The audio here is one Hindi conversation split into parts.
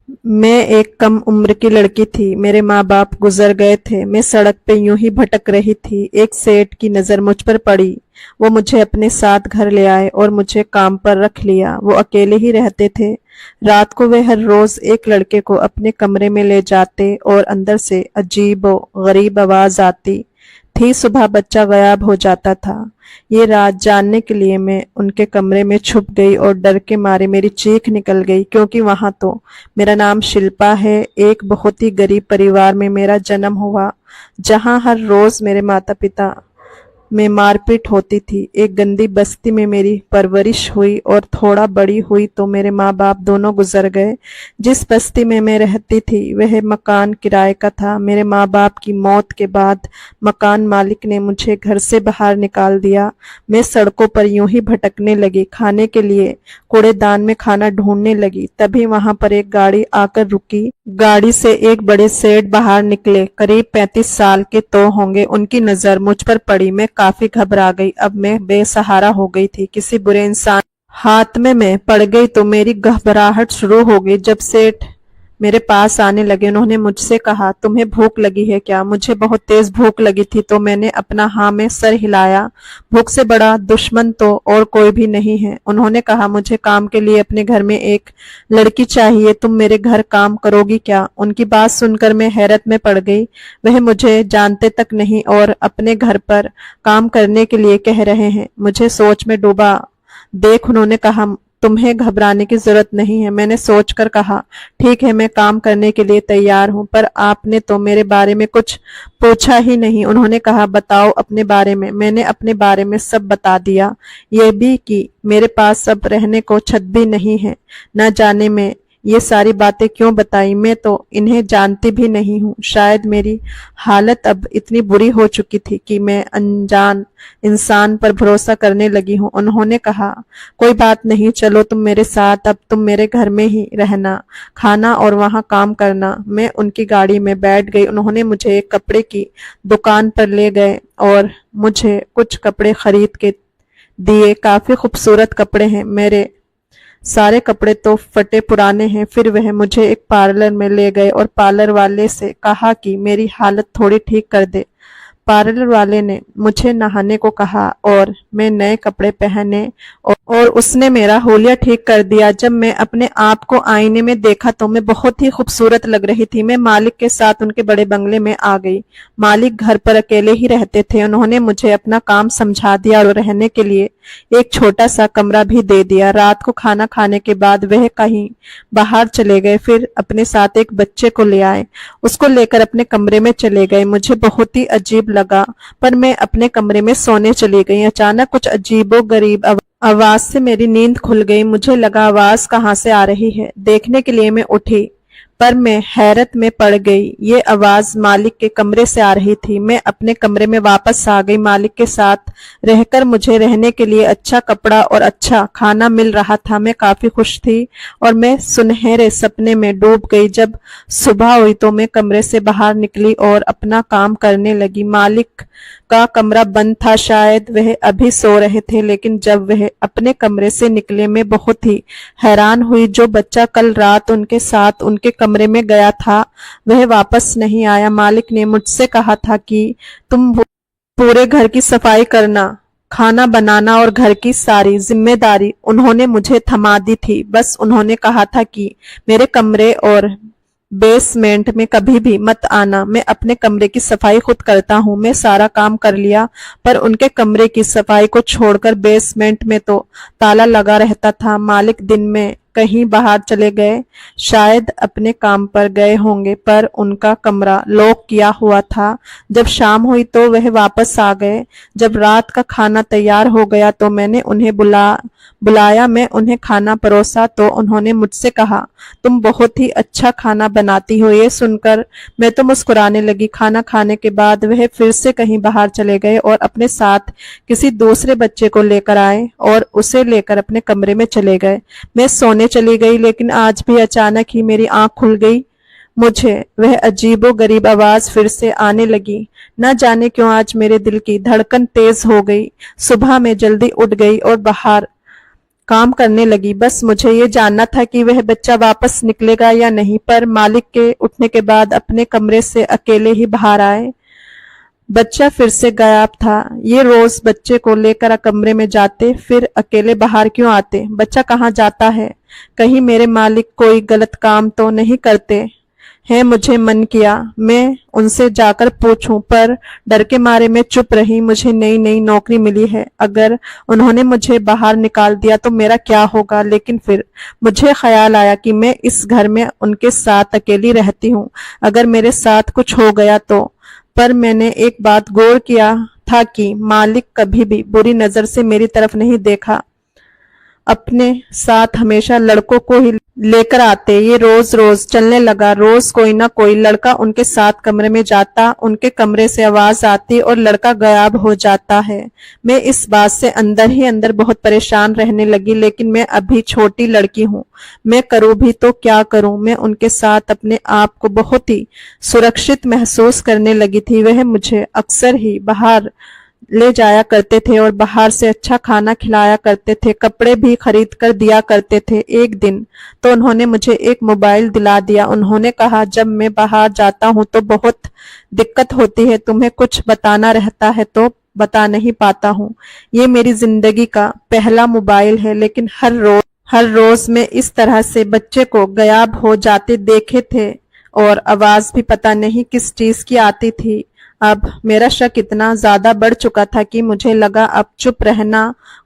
मैं एक कम उम्र की लड़की थी। मेरे माँ बाप गुजर गए थे। मैं सड़क पे यूं ही भटक रही थी। एक सेठ की नजर मुझ पर पड़ी। वो मुझे अपने साथ घर ले आए और मुझे काम पर रख लिया। वो अकेले ही रहते थे। रात को वे हर रोज एक लड़के को अपने कमरे में ले जाते और अंदर से अजीब व गरीब आवाज आती थी। सुबह बच्चा गायब हो जाता था। ये राज जानने के लिए मैं उनके कमरे में छुप गई और डर के मारे मेरी चीख निकल गई, क्योंकि वहां तो मेरा नाम शिल्पा है। एक बहुत ही गरीब परिवार में मेरा जन्म हुआ, जहां हर रोज मेरे माता पिता में मारपीट होती थी। एक गंदी बस्ती में मेरी परवरिश हुई और थोड़ा बड़ी हुई तो मेरे माँ बाप दोनों गुजर गए। जिस बस्ती में मैं रहती थी वह मकान किराए का था। मेरे माँ बाप की मौत के बाद मकान मालिक ने मुझे घर से बाहर निकाल दिया। मैं सड़कों पर यूं ही भटकने लगी। खाने के लिए कूड़ेदान में खाना ढूंढने लगी। तभी वहां पर एक गाड़ी आकर रुकी। गाड़ी से एक बड़े सेठ बाहर निकले। करीब 35 साल के तो होंगे। उनकी नजर मुझ पर पड़ी। मैं काफी घबरा गई। अब मैं बेसहारा हो गई थी। किसी बुरे इंसान हाथ में मैं पड़ गई तो मेरी घबराहट शुरू हो गई। जब सेठ मेरे पास आने लगे, उन्होंने मुझसे कहा, तुम्हें भूख लगी है क्या? मुझे बहुत तेज भूख लगी थी तो मैंने अपना हाँ में सर हिलाया। भूख से बड़ा दुश्मन तो और कोई भी नहीं है। उन्होंने कहा, मुझे काम के लिए अपने घर में एक लड़की चाहिए। तुम मेरे घर काम करोगी क्या? उनकी बात सुनकर मैं हैरत में पड़ गई। वह मुझे जानते तक नहीं और अपने घर पर काम करने के लिए कह रहे हैं। मुझे सोच में डूबा देख उन्होंने कहा, तुम्हें घबराने की जरूरत नहीं है। मैंने सोचकर कहा, ठीक है, मैं काम करने के लिए तैयार हूं, पर आपने तो मेरे बारे में कुछ पूछा ही नहीं। उन्होंने कहा, बताओ अपने बारे में। मैंने अपने बारे में सब बता दिया, ये भी कि मेरे पास अब रहने को छत भी नहीं है। न जाने मैं ये सारी बातें क्यों बताई, मैं तो इन्हें जानती भी नहीं हूँ। शायद मेरी हालत अब इतनी बुरी हो चुकी थी कि मैं अनजान इंसान पर भरोसा करने लगी हूँ। उन्होंने कहा, कोई बात नहीं, चलो तुम मेरे साथ। अब तुम मेरे घर में ही रहना, खाना और वहां काम करना। मैं उनकी गाड़ी में बैठ गई। उन्होंने मुझे एक कपड़े की दुकान पर ले गए और मुझे कुछ कपड़े खरीद के दिए। काफी खूबसूरत कपड़े हैं। मेरे सारे कपड़े तो फटे पुराने हैं। फिर वह मुझे एक पार्लर में ले गए और पार्लर वाले से कहा कि मेरी हालत थोड़ी ठीक कर दे। पार्लर वाले ने मुझे नहाने को कहा और मैं नए कपड़े पहने और उसने मेरा होलिया ठीक कर दिया। जब मैं अपने आप को आईने में देखा तो मैं बहुत ही खूबसूरत लग रही थी। मैं मालिक के साथ उनके बड़े बंगले में आ गई। मालिक घर पर अकेले ही रहते थे। उन्होंने मुझे अपना काम समझा दिया और रहने के लिए एक छोटा सा कमरा भी दे दिया। रात को खाना खाने के बाद वह कहीं बाहर चले गए। फिर अपने साथ एक बच्चे को ले आए। उसको लेकर अपने कमरे में चले गए। मुझे बहुत ही अजीब लगा, पर मैं अपने कमरे में सोने चली गई। अचानक कुछ अजीबो गरीब आवाज से मेरी नींद खुल गई। मुझे लगा आवाज कहाँ से आ रही है। देखने के लिए मैं उठी, पर मैं हैरत में पड़ गई। ये आवाज मालिक के कमरे से आ रही थी। मैं अपने कमरे में वापस आ गई। मालिक के साथ रहकर मुझे रहने के लिए अच्छा कपड़ा और अच्छा खाना मिल रहा था। मैं काफी खुश थी और मैं सुनहरे सपने में डूब गई। जब सुबह हुई तो मैं कमरे से बाहर निकली और अपना काम करने लगी। मालिक का कमरा बंद था। शायद वह अभी सो रहे थे, लेकिन जब वह अपने कमरे से निकले मैं बहुत ही हैरान हुई। जो बच्चा कल रात उनके साथ उनके कमरे में गया था वह वापस नहीं आया। मालिक ने मुझसे कहा था कि तुम पूरे घर की सफाई करना, खाना बनाना और घर की सारी जिम्मेदारी उन्होंने मुझे थमा दी थी। बस उन्होंने कहा था कि मेरे कमरे और बेसमेंट में कभी भी मत आना। मैं अपने कमरे की सफाई खुद करता हूँ। मैं सारा काम कर लिया, पर उनके कमरे की सफाई को छोड़कर बेसमेंट में तो ताला लगा रहता था। मालिक दिन में कहीं बाहर चले गए, शायद अपने काम पर गए होंगे, पर उनका कमरा लॉक किया हुआ था। जब शाम हुई तो वह वापस आ गए। जब रात का खाना तैयार हो गया तो मैंने उन्हें बुलाया। मैं उन्हें खाना परोसा तो उन्होंने मुझसे कहा, तुम बहुत ही अच्छा खाना बनाती हो। ये सुनकर मैं तो मुस्कुराने लगी। खाना खाने के बाद वह फिर से कहीं बाहर चले गए और अपने साथ किसी दूसरे बच्चे को लेकर आए और उसे लेकर अपने कमरे में चले गए। मैं सोने चली गई, लेकिन आज भी अचानक ही मेरी आंख खुल गई। मुझे वह अजीबो गरीब आवाज फिर से आने लगी। न जाने क्यों आज मेरे दिल की धड़कन तेज हो गई। सुबह मैं जल्दी उठ गई और बाहर काम करने लगी। बस मुझे ये जानना था कि वह बच्चा वापस निकलेगा या नहीं, पर मालिक के उठने के बाद अपने कमरे से अकेले ही बाहर आए। बच्चा फिर से गायब था। ये रोज बच्चे को लेकर कमरे में जाते, फिर अकेले बाहर क्यों आते? बच्चा कहाँ जाता है? कहीं मेरे मालिक कोई गलत काम तो नहीं करते हैं? मुझे मन किया मैं उनसे जाकर पूछूं, पर डर के मारे मैं चुप रही। मुझे नई नई नौकरी मिली है, अगर उन्होंने मुझे बाहर निकाल दिया तो मेरा क्या होगा? लेकिन फिर मुझे ख्याल आया कि मैं इस घर में उनके साथ अकेली रहती हूँ, अगर मेरे साथ कुछ हो गया तो। पर मैंने एक बात गौर किया था कि मालिक कभी भी बुरी नजर से मेरी तरफ नहीं देखा। अपने साथ हमेशा लड़कों को ही लेकर आते। ये रोज रोज चलने लगा। रोज कोई ना कोई लड़का उनके साथ कमरे में जाता, उनके कमरे से आवाज आती और लड़का गायब हो जाता है। मैं इस बात से अंदर ही अंदर बहुत परेशान रहने लगी, लेकिन मैं अभी छोटी लड़की हूँ, मैं करूँ भी तो क्या करूँ? मैं उनके साथ अपने आप को बहुत ही सुरक्षित महसूस करने लगी थी। वह मुझे अक्सर ही बाहर ले जाया करते थे और बाहर से अच्छा खाना खिलाया करते थे, कपड़े भी खरीद कर दिया करते थे। एक दिन तो उन्होंने मुझे एक मोबाइल दिला दिया। उन्होंने कहा, जब मैं बाहर जाता हूँ तो बहुत दिक्कत होती है, तुम्हें कुछ बताना रहता है तो बता नहीं पाता हूँ। ये मेरी जिंदगी का पहला मोबाइल है, लेकिन हर रोज मैं इस तरह से बच्चे को गायब हो जाते देखे थे और आवाज भी पता नहीं किस चीज की आती थी। अब मेरा शक इतना ज्यादा बढ़ चुका था कि मुझे लगा अब चुप रहना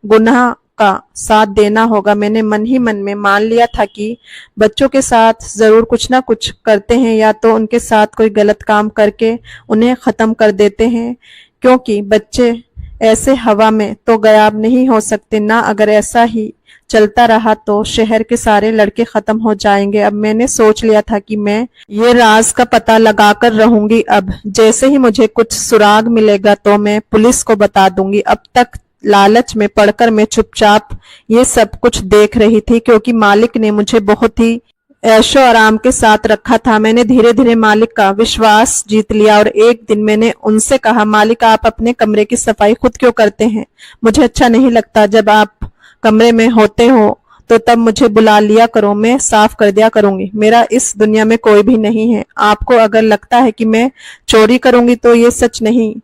गुनाह का साथ देना होगा। मैंने मन ही मन में मान लिया था कि बच्चों के साथ जरूर कुछ ना कुछ करते हैं, या तो उनके साथ कोई गलत काम करके उन्हें खत्म कर देते हैं, क्योंकि बच्चे ऐसे हवा में तो गायब नहीं हो सकते ना। अगर ऐसा ही चलता रहा तो शहर के सारे लड़के खत्म हो जाएंगे। अब मैंने सोच लिया था कि मैं ये राज का पता लगाकर रहूंगी। अब जैसे ही मुझे कुछ सुराग मिलेगा तो मैं पुलिस को बता दूंगी। अब तक लालच में पड़कर मैं चुपचाप ये सब कुछ देख रही थी, क्योंकि मालिक ने मुझे बहुत ही ऐशो आराम के साथ रखा था। मैंने धीरे धीरे मालिक का विश्वास जीत लिया और एक दिन मैंने उनसे कहा, मालिक आप अपने कमरे की सफाई खुद क्यों करते हैं? मुझे अच्छा नहीं लगता। जब आप कमरे में होते हो तो तब मुझे बुला लिया करो, मैं साफ कर दिया करूंगी। मेरा इस दुनिया में कोई भी नहीं है। आपको अगर लगता है कि मैं चोरी करूंगी तो ये सच नहीं।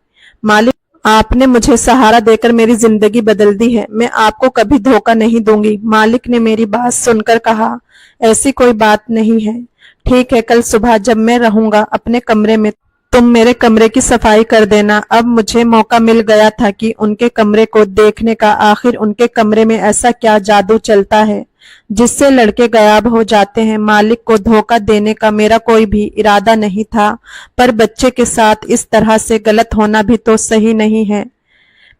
मालिक, आपने मुझे सहारा देकर मेरी जिंदगी बदल दी है, मैं आपको कभी धोखा नहीं दूंगी। मालिक ने मेरी बात सुनकर कहा, ऐसी कोई बात नहीं है। ठीक है, कल सुबह जब मैं रहूंगा अपने कमरे में तुम मेरे कमरे की सफाई कर देना। अब मुझे मौका मिल गया था कि उनके कमरे को देखने का। आखिर उनके कमरे में ऐसा क्या जादू चलता है जिससे लड़के गायब हो जाते हैं? मालिक को धोखा देने का मेरा कोई भी इरादा नहीं था, पर बच्चे के साथ इस तरह से गलत होना भी तो सही नहीं है।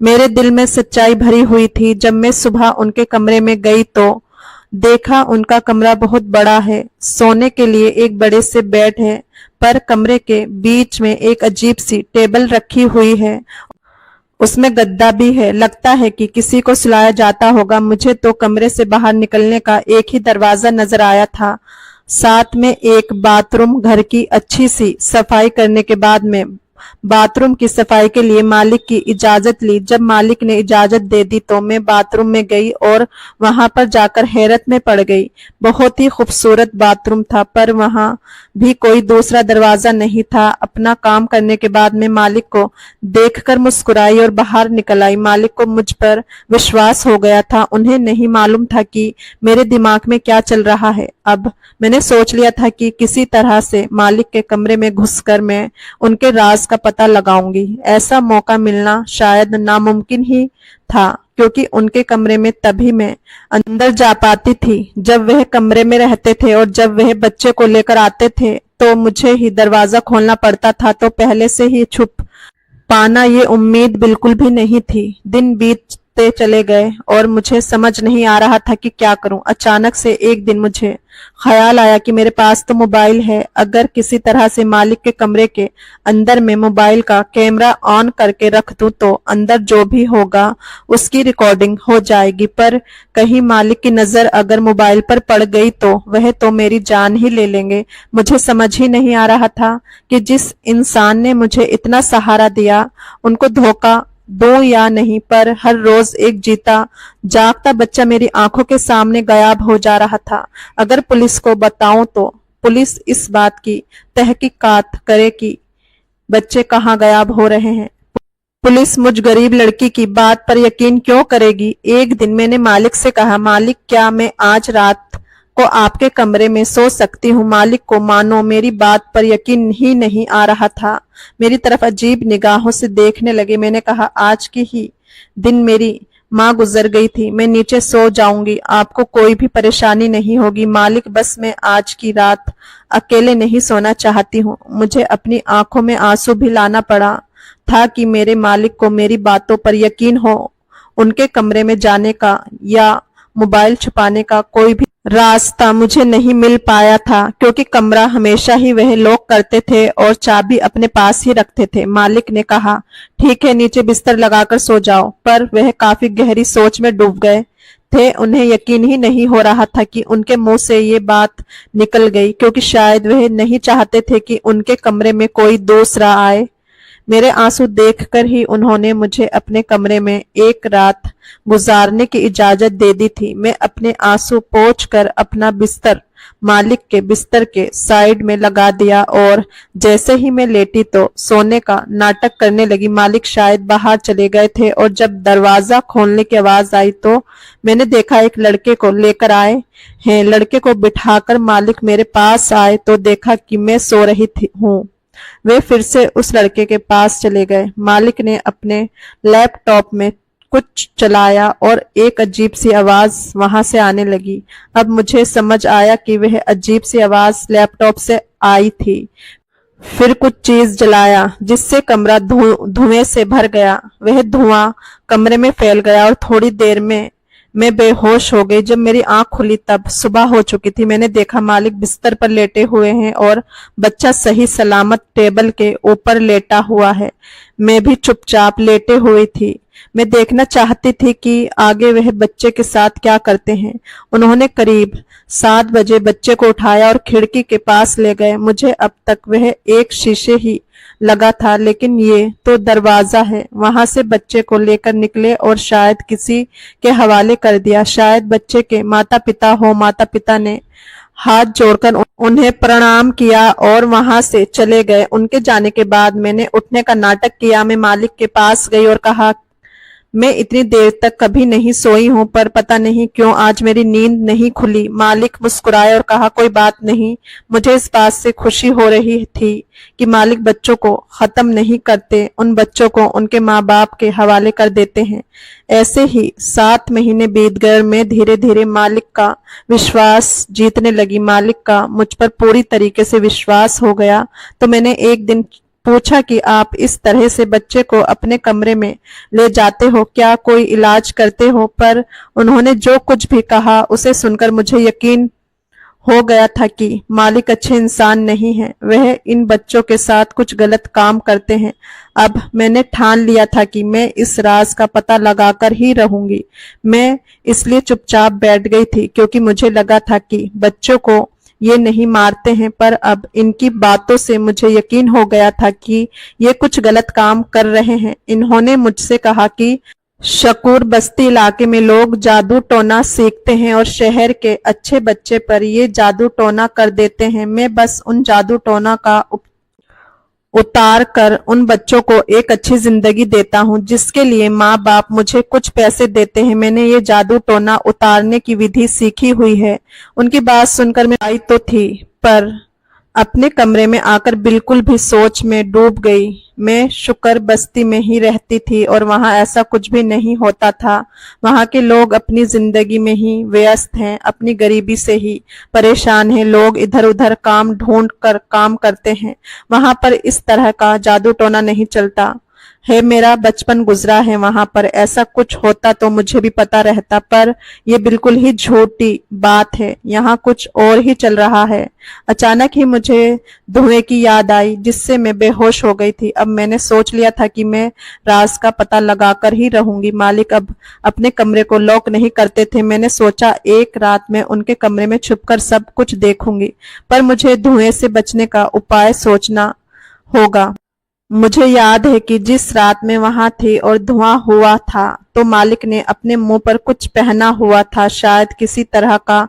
मेरे दिल में सच्चाई भरी हुई थी। जब मैं सुबह उनके कमरे में गई तो देखा उनका कमरा बहुत बड़ा है। सोने के लिए एक बड़े से बेड है, पर कमरे के बीच में एक अजीब सी टेबल रखी हुई है, उसमें गद्दा भी है। लगता है कि किसी को सुलाया जाता होगा। मुझे तो कमरे से बाहर निकलने का एक ही दरवाजा नजर आया था, साथ में एक बाथरूम। घर की अच्छी सी सफाई करने के बाद में बाथरूम की सफाई के लिए मालिक की इजाजत ली। जब मालिक ने इजाजत दे दी तो मैं बाथरूम में गई और वहां पर जाकर हैरत में पड़ गई। बहुत ही खूबसूरत बाथरूम था, पर वहां भी कोई दूसरा दरवाजा नहीं था। अपना काम करने के बाद मैं मालिक को देखकर मुस्कुराई और बाहर निकल आई। मालिक को मुझ पर विश्वास हो गया था। उन्हें नहीं मालूम था कि मेरे दिमाग में क्या चल रहा है। अब मैंने सोच लिया था कि किसी तरह से मालिक के कमरे में घुसकर मैं उनके राज का पता लगाऊंगी। ऐसा मौका मिलना शायद नामुमकिन ही था, क्योंकि उनके कमरे में तभी मैं अंदर जा पाती थी जब वह कमरे में रहते थे, और जब वह बच्चे को लेकर आते थे तो मुझे ही दरवाजा खोलना पड़ता था। तो पहले से ही छुप पाना ये उम्मीद बिल्कुल भी नहीं थी। दिन बीतते चले गए और मुझे समझ नहीं आ रहा था कि क्या करूं। अचानक से एक दिन मुझे ख्याल आया कि मेरे पास तो मोबाइल है, अगर किसी तरह से मालिक के कमरे के अंदर में मोबाइल का कैमरा ऑन करके रख दूं तो अंदर जो भी होगा उसकी रिकॉर्डिंग हो जाएगी। पर कहीं मालिक की नजर अगर मोबाइल पर पड़ गई तो वह तो मेरी जान ही ले लेंगे। मुझे समझ ही नहीं आ रहा था कि जिस इंसान ने मुझे इतना सहारा दिया उनको धोखा दूं या नहीं, पर हर रोज एक जीता जागता बच्चा मेरी आंखों के सामने गायब हो जा रहा था। अगर पुलिस को बताऊं तो पुलिस इस बात की तहकीकात करे कि बच्चे कहाँ गायब हो रहे हैं। पुलिस मुझ गरीब लड़की की बात पर यकीन क्यों करेगी। एक दिन मैंने मालिक से कहा, मालिक क्या मैं आज रात को आपके कमरे में सो सकती हूँ। मालिक को मानो मेरी बात पर यकीन ही नहीं आ रहा था, मेरी तरफ अजीब निगाहों से देखने लगे। मैंने कहा, आज की ही दिन मेरी माँ गुजर गई थी, मैं नीचे सो जाऊंगी, आपको कोई भी परेशानी नहीं होगी। मालिक, बस मैं आज की रात अकेले नहीं सोना चाहती हूँ। मुझे अपनी आंखों में आंसू भी लाना पड़ा था कि मेरे मालिक को मेरी बातों पर यकीन हो। उनके कमरे में जाने का या मोबाइल छुपाने का कोई भी रास्ता मुझे नहीं मिल पाया था, क्योंकि कमरा हमेशा ही वह लॉक करते थे और चाबी अपने पास ही रखते थे। मालिक ने कहा, ठीक है, नीचे बिस्तर लगाकर सो जाओ, पर वह काफी गहरी सोच में डूब गए थे। उन्हें यकीन ही नहीं हो रहा था कि उनके मुंह से ये बात निकल गई, क्योंकि शायद वह नहीं चाहते थे कि उनके कमरे में कोई दूसरा आए। मेरे आंसू देखकर ही उन्होंने मुझे अपने कमरे में एक रात गुजारने की इजाजत दे दी थी। मैं अपने आंसू पोंछकर अपना बिस्तर मालिक के बिस्तर के साइड में लगा दिया और जैसे ही मैं लेटी तो सोने का नाटक करने लगी। मालिक शायद बाहर चले गए थे और जब दरवाजा खोलने की आवाज आई तो मैंने देखा एक लड़के को लेकर आए हैं। लड़के को बिठाकर मालिक मेरे पास आए तो देखा कि मैं सो रही हूँ। वे फिर से उस लड़के के पास चले गए। मालिक ने अपने लैपटॉप में कुछ चलाया और एक अजीब सी आवाज वहां से आने लगी। अब मुझे समझ आया कि वह अजीब सी आवाज लैपटॉप से आई थी। फिर कुछ चीज जलाया जिससे कमरा धुएं से भर गया। वह धुआं कमरे में फैल गया और थोड़ी देर में मैं बेहोश हो गई। जब मेरी आंख खुली तब सुबह हो चुकी थी। मैंने देखा मालिक बिस्तर पर लेटे हुए हैं और बच्चा सही सलामत टेबल के ऊपर लेटा हुआ है। मैं भी चुपचाप लेटे हुई थी। मैं देखना चाहती थी कि आगे वह बच्चे के साथ क्या करते हैं। उन्होंने करीब 7 बजे बच्चे को उठाया और खिड़की के पास ले गए। मुझे अब तक वह एक शीशे ही लगा था, लेकिन ये तो दरवाजा है। वहां से बच्चे को लेकर निकले और शायद किसी के हवाले कर दिया। शायद बच्चे के माता पिता हो। माता पिता ने हाथ जोड़कर उन्हें प्रणाम किया और वहां से चले गए। उनके जाने के बाद मैंने उठने का नाटक किया। मैं मालिक के पास गई और कहा, मैं इतनी देर तक कभी नहीं सोई हूं, पर पता नहीं क्यों आज मेरी नींद नहीं खुली। मालिक मुस्कुराए और कहा, कोई बात नहीं। मुझे इस बात से खुशी हो रही थी कि मालिक बच्चों को खत्म नहीं करते, उन बच्चों को उनके माँ बाप के हवाले कर देते हैं। ऐसे ही 7 महीने बीत गए और मैं धीरे धीरे मालिक का विश्वास जीतने लगी। मालिक का मुझ पर पूरी तरीके से विश्वास हो गया। तो मैंने एक दिन पूछा कि आप इस तरह से बच्चे को अपने कमरे में ले जाते हो, क्या कोई इलाज करते हो? पर उन्होंने जो कुछ भी कहा उसे सुनकर मुझे यकीन हो गया था कि मालिक अच्छे इंसान नहीं है। वह इन बच्चों के साथ कुछ गलत काम करते हैं। अब मैंने ठान लिया था कि मैं इस राज का पता लगाकर ही रहूंगी। मैं इसलिए चुपचाप बैठ गई थी क्योंकि मुझे लगा था कि बच्चों को ये नहीं मारते हैं, पर अब इनकी बातों से मुझे यकीन हो गया था कि ये कुछ गलत काम कर रहे हैं। इन्होंने मुझसे कहा कि शकूर बस्ती इलाके में लोग जादू टोना सीखते हैं और शहर के अच्छे बच्चे पर ये जादू टोना कर देते हैं। मैं बस उन जादू टोना का उतार कर उन बच्चों को एक अच्छी जिंदगी देता हूँ, जिसके लिए माँ बाप मुझे कुछ पैसे देते हैं। मैंने ये जादू टोना उतारने की विधि सीखी हुई है। उनकी बात सुनकर मैं आई तो थी, पर अपने कमरे में आकर बिल्कुल भी सोच में डूब गई। मैं शुक्र बस्ती में ही रहती थी और वहां ऐसा कुछ भी नहीं होता था। वहां के लोग अपनी जिंदगी में ही व्यस्त हैं, अपनी गरीबी से ही परेशान हैं। लोग इधर उधर काम ढूंढ कर काम करते हैं। वहां पर इस तरह का जादू टोना नहीं चलता है। मेरा बचपन गुजरा है वहां पर। ऐसा कुछ होता तो मुझे भी पता रहता, पर यह बिल्कुल ही झूठी बात है। यहाँ कुछ और ही चल रहा है। अचानक ही मुझे धुएं की याद आई, जिससे मैं बेहोश हो गई थी। अब मैंने सोच लिया था कि मैं राज का पता लगाकर ही रहूंगी। मालिक अब अपने कमरे को लॉक नहीं करते थे। मैंने सोचा एक रात में उनके कमरे में छुपकर सब कुछ देखूंगी, पर मुझे धुएं से बचने का उपाय सोचना होगा। मुझे याद है कि जिस रात मैं वहां थी और धुआं हुआ था तो मालिक ने अपने मुंह पर कुछ पहना हुआ था, शायद किसी तरह का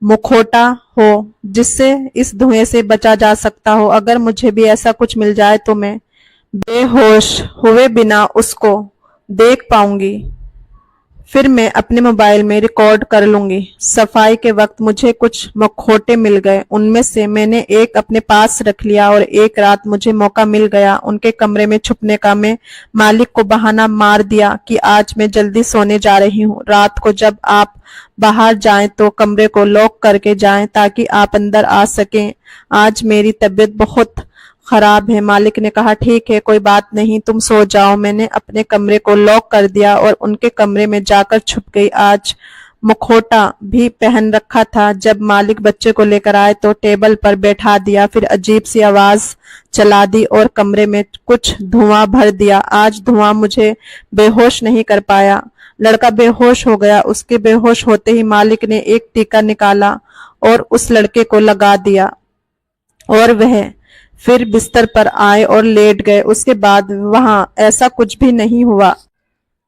मुखौटा हो जिससे इस धुएं से बचा जा सकता हो। अगर मुझे भी ऐसा कुछ मिल जाए तो मैं बेहोश हुए बिना उसको देख पाऊंगी, फिर मैं अपने मोबाइल में रिकॉर्ड कर लूंगी। सफाई के वक्त मुझे कुछ मखौटे मिल गए, उनमें से मैंने एक अपने पास रख लिया और एक रात मुझे मौका मिल गया उनके कमरे में छुपने का। मैं मालिक को बहाना मार दिया कि आज मैं जल्दी सोने जा रही हूँ। रात को जब आप बाहर जाएं तो कमरे को लॉक करके जाएं ताकि आप अंदर आ सकें। आज मेरी तबीयत बहुत खराब है। मालिक ने कहा, ठीक है, कोई बात नहीं, तुम सो जाओ। मैंने अपने कमरे को लॉक कर दिया और उनके कमरे में जाकर छुप गई। आज मुखौटा भी पहन रखा था। जब मालिक बच्चे को लेकर आए तो टेबल पर बैठा दिया, फिर अजीब सी आवाज चला दी और कमरे में कुछ धुआं भर दिया। आज धुआं मुझे बेहोश नहीं कर पाया। लड़का बेहोश हो गया। उसके बेहोश होते ही मालिक ने एक टीका निकाला और उस लड़के को लगा दिया और वह फिर बिस्तर पर आए और लेट गए। उसके बाद वहां ऐसा कुछ भी नहीं हुआ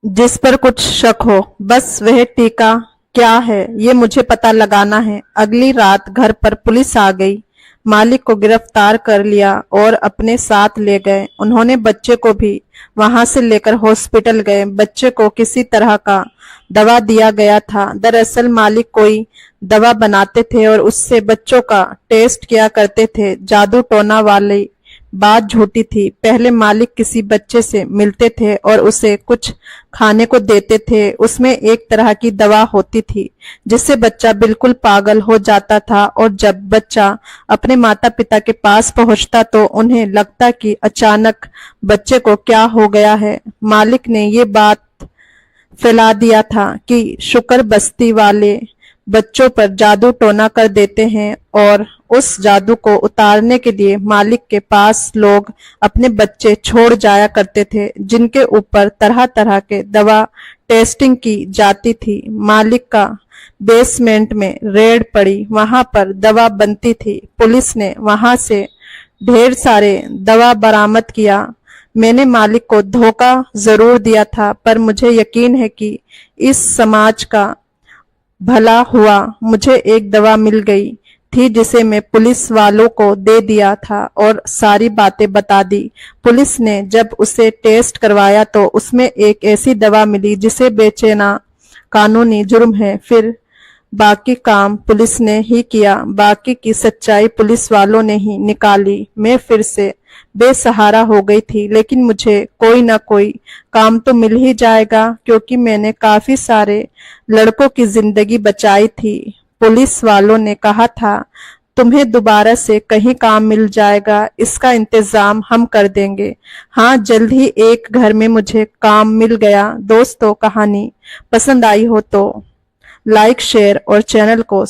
जिस पर कुछ शक हो। बस वह टीका क्या है ये मुझे पता लगाना है। अगली रात घर पर पुलिस आ गई। मालिक को गिरफ्तार कर लिया और अपने साथ ले गए। उन्होंने बच्चे को भी वहां से लेकर हॉस्पिटल गए। बच्चे को किसी तरह का दवा दिया गया था। दरअसल मालिक कोई दवा बनाते थे और उससे बच्चों का टेस्ट किया करते थे। जादू टोना वाली बात झूठी थी। पहले मालिक किसी बच्चे से मिलते थे और उसे कुछ खाने को देते थे। उसमें एक तरह की दवा होती थी जिससे बच्चा बिल्कुल पागल हो जाता था और जब बच्चा अपने माता पिता के पास पहुंचता तो उन्हें लगता कि अचानक बच्चे को क्या हो गया है। मालिक ने ये बात फैला दिया था कि शुक्र बस्ती वाले बच्चों पर जादू टोना कर देते हैं और उस जादू को उतारने के लिए मालिक के पास लोग अपने बच्चे छोड़ जाया करते थे जिनके ऊपर तरह तरह के दवा टेस्टिंग की जाती थी। मालिक का बेसमेंट में रेड पड़ी, वहां पर दवा बनती थी। पुलिस ने वहां से ढेर सारे दवा बरामद किया। मैंने मालिक को धोखा जरूर दिया था पर मुझे यकीन है कि इस समाज का भला हुआ। मुझे एक दवा मिल गई थी जिसे मैं पुलिस वालों को दे दिया था और सारी बातें बता दी। पुलिस ने जब उसे टेस्ट करवाया तो उसमें एक ऐसी दवा मिली जिसे बेचना कानूनी जुर्म है। फिर बाकी काम पुलिस ने ही किया। बाकी की सच्चाई पुलिस वालों ने ही निकाली। मैं फिर से बेसहारा हो गई थी लेकिन मुझे कोई ना कोई काम तो मिल ही जाएगा क्योंकि मैंने काफी सारे लड़कों की जिंदगी बचाई थी। पुलिस वालों ने कहा था तुम्हें दोबारा से कहीं काम मिल जाएगा, इसका इंतजाम हम कर देंगे। हाँ, जल्द ही एक घर में मुझे काम मिल गया। दोस्तों, कहानी पसंद आई हो तो लाइक, शेयर और चैनल को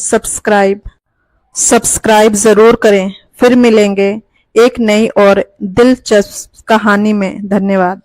सब्सक्राइब जरूर करें। फिर मिलेंगे एक नई और दिलचस्प कहानी में। धन्यवाद।